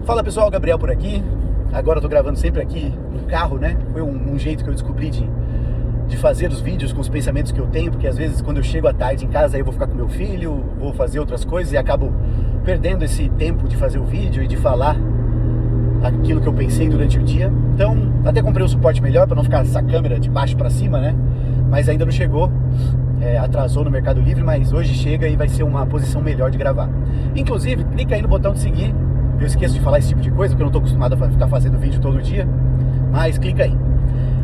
Fala pessoal, Gabriel por aqui. Agora eu tô gravando sempre aqui no carro, né? Foi um jeito que eu descobri de fazer os vídeos com os pensamentos que eu tenho, porque às vezes quando eu chego à tarde em casa, aí eu vou ficar com meu filho, vou fazer outras coisas e acabo perdendo esse tempo de fazer o vídeo e de falar aquilo que eu pensei durante o dia. Então, até comprei um suporte melhor para não ficar essa câmera de baixo para cima, né? Mas ainda não chegou, atrasou no Mercado Livre, mas hoje chega e vai ser uma posição melhor de gravar. Inclusive, clica aí no botão de seguir. Eu esqueço de falar esse tipo de coisa, porque eu não estou acostumado a ficar fazendo vídeo todo dia, mas clica aí.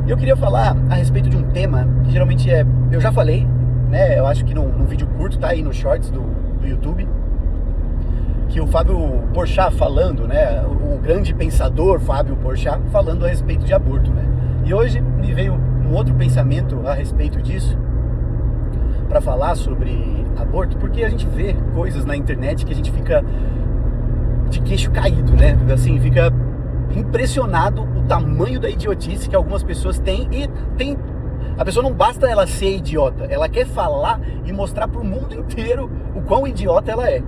Eu queria falar a respeito de um tema que geralmente eu já falei, né? Eu acho que num vídeo curto, tá aí no Shorts do YouTube, que o Fábio Porchat falando, né? O grande pensador Fábio Porchat falando a respeito de aborto, né? E hoje me veio um outro pensamento a respeito disso, para falar sobre aborto, porque a gente vê coisas na internet que a gente fica de queixo caído, né? Assim, fica impressionado o tamanho da idiotice que algumas pessoas têm. A pessoa não basta ela ser idiota, ela quer falar e mostrar pro mundo inteiro o quão idiota ela é.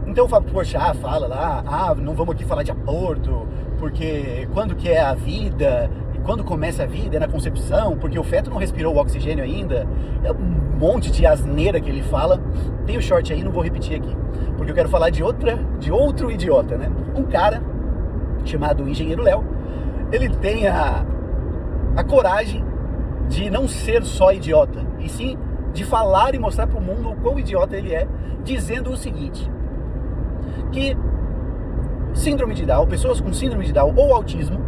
Então o Fábio Porchat fala lá, não vamos aqui falar de aborto, porque quando que é a vida, e quando começa a vida é na concepção, porque o feto não respirou o oxigênio ainda. É um monte de asneira que ele fala. Tem o short aí, não vou repetir aqui, porque eu quero falar de outro idiota, né? Um cara chamado Engenheiro Léo. Ele tem a coragem de não ser só idiota, e sim de falar e mostrar para o mundo o quão idiota ele é, dizendo o seguinte: que síndrome de Down, pessoas com síndrome de Down ou autismo,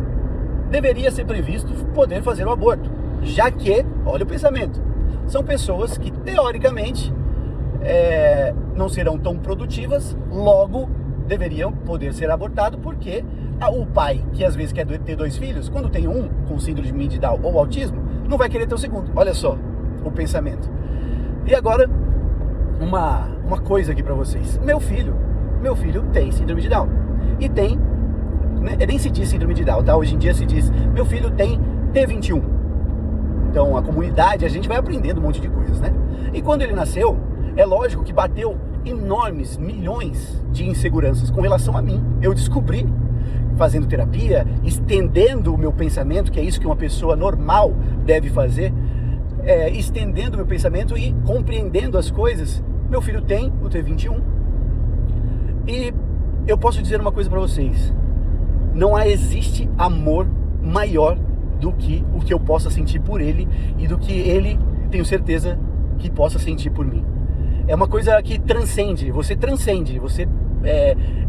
deveria ser previsto poder fazer o aborto, já que, olha o pensamento, são pessoas que teoricamente não serão tão produtivas, logo deveriam poder ser abortado, porque o pai, que às vezes quer ter 2 filhos, quando tem um com síndrome de Down ou autismo, não vai querer ter o segundo. Olha só o pensamento. E agora, uma coisa aqui pra vocês. Meu filho tem síndrome de Down. E tem, né, nem se diz síndrome de Down, tá? Hoje em dia se diz, meu filho tem T21. Então, a comunidade, a gente vai aprendendo um monte de coisas, né? E quando ele nasceu, é lógico que bateu enormes, milhões de inseguranças com relação a mim. Eu descobri, fazendo terapia, estendendo o meu pensamento, que é isso que uma pessoa normal deve fazer, estendendo o meu pensamento e compreendendo as coisas. Meu filho tem o T21 e eu posso dizer uma coisa para vocês: não existe amor maior do que o que eu possa sentir por ele e do que ele, tenho certeza, que possa sentir por mim. É uma coisa que transcende, você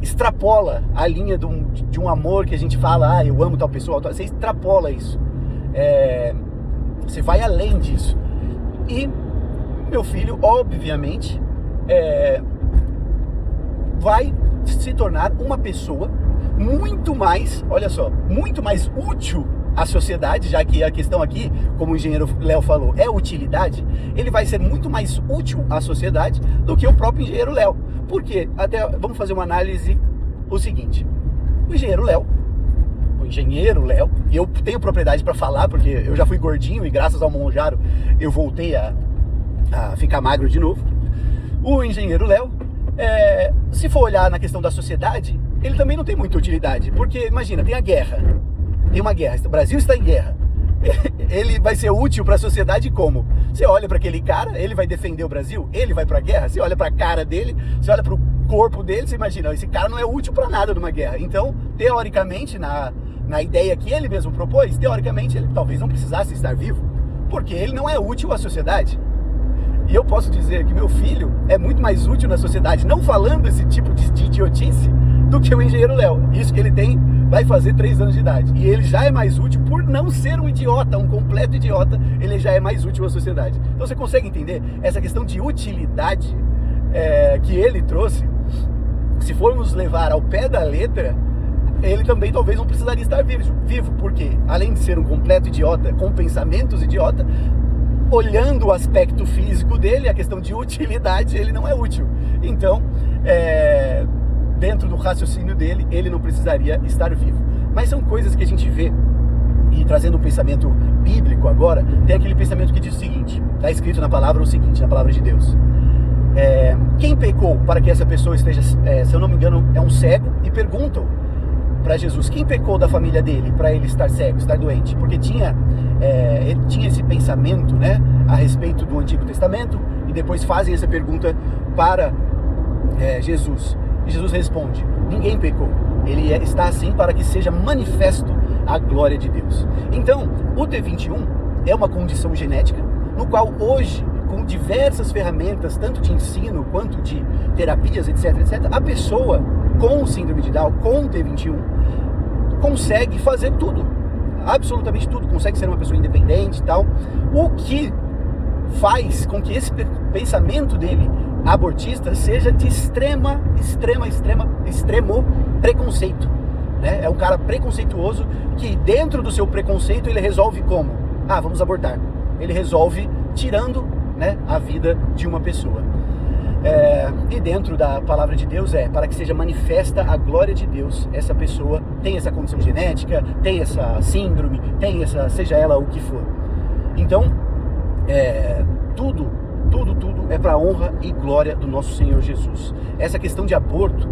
extrapola a linha de um amor que a gente fala, eu amo tal pessoa, você extrapola isso. Você vai além disso. E meu filho, obviamente, vai se tornar uma pessoa muito mais, olha só, muito mais útil à sociedade, já que a questão aqui, como o engenheiro Léo falou, é utilidade. Ele vai ser muito mais útil à sociedade do que o próprio engenheiro Léo. Por quê? Vamos fazer uma análise, o seguinte: o engenheiro Léo, e eu tenho propriedade para falar, porque eu já fui gordinho e graças ao Monjaro eu voltei a ficar magro de novo. O engenheiro Léo, se for olhar na questão da sociedade, ele também não tem muita utilidade, porque imagina, tem uma guerra, o Brasil está em guerra. Ele vai ser útil para a sociedade como? Você olha para aquele cara, ele vai defender o Brasil, ele vai para a guerra, você olha para a cara dele, você olha para o corpo dele, você imagina, esse cara não é útil para nada numa guerra. Então, teoricamente, na ideia que ele mesmo propôs, teoricamente ele talvez não precisasse estar vivo, porque ele não é útil à sociedade. E eu posso dizer que meu filho é muito mais útil na sociedade, não falando esse tipo de idiotice, do que o engenheiro Léo. Isso que ele vai fazer 3 anos de idade. E ele já é mais útil por não ser um idiota, um completo idiota, ele já é mais útil à sociedade. Então você consegue entender essa questão de utilidade que ele trouxe? Se formos levar ao pé da letra, ele também talvez não precisaria estar vivo, porque além de ser um completo idiota, com pensamentos idiota, olhando o aspecto físico dele, a questão de utilidade, ele não é útil. Então, dentro do raciocínio dele, ele não precisaria estar vivo. Mas são coisas que a gente vê, e trazendo um pensamento bíblico agora, tem aquele pensamento que diz o seguinte, está escrito na palavra o seguinte, na palavra de Deus: Quem pecou para que essa pessoa esteja, se eu não me engano, é um cego, e perguntam para Jesus, quem pecou da família dele para ele estar cego, estar doente? Porque ele tinha esse pensamento, né, a respeito do Antigo Testamento, e depois fazem essa pergunta para Jesus. E Jesus responde, ninguém pecou, ele está assim para que seja manifesto a glória de Deus. Então, o T21 é uma condição genética, no qual hoje, com diversas ferramentas, tanto de ensino quanto de terapias, etc, a pessoa com síndrome de Down, com T21, consegue fazer tudo, absolutamente tudo, consegue ser uma pessoa independente e tal, o que faz com que esse pensamento dele abortista seja de extremo preconceito, né? É um cara preconceituoso que dentro do seu preconceito ele resolve como? Vamos abortar. Ele resolve tirando, né, a vida de uma pessoa. E dentro da palavra de Deus para que seja manifesta a glória de Deus. Essa pessoa tem essa condição genética, tem essa síndrome, tem essa, seja ela o que for. Então, tudo é para a honra e glória do nosso Senhor Jesus. Essa questão de aborto,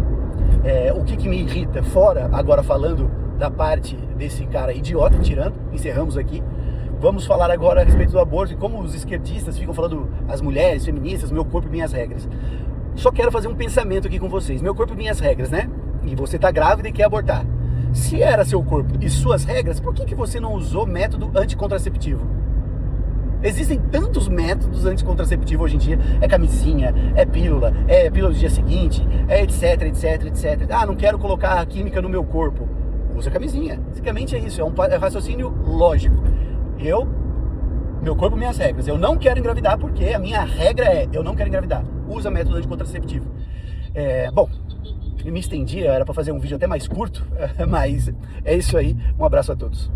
o que me irrita, fora agora falando da parte desse cara idiota, encerramos aqui. Vamos falar agora a respeito do aborto e como os esquerdistas ficam falando as mulheres, feministas, meu corpo e minhas regras. Só quero fazer um pensamento aqui com vocês. Meu corpo e minhas regras, né? E você tá grávida e quer abortar. Se era seu corpo e suas regras, por que você não usou método anticontraceptivo? Existem tantos métodos anticontraceptivos hoje em dia. É camisinha, é pílula do dia seguinte, etc. Não quero colocar a química no meu corpo. Usa camisinha. Basicamente é isso, é um raciocínio lógico. Meu corpo, minhas regras. Eu não quero engravidar porque a minha regra eu não quero engravidar. Usa método anticontraceptivo. Bom, eu me estendi, era para fazer um vídeo até mais curto, mas é isso aí. Um abraço a todos.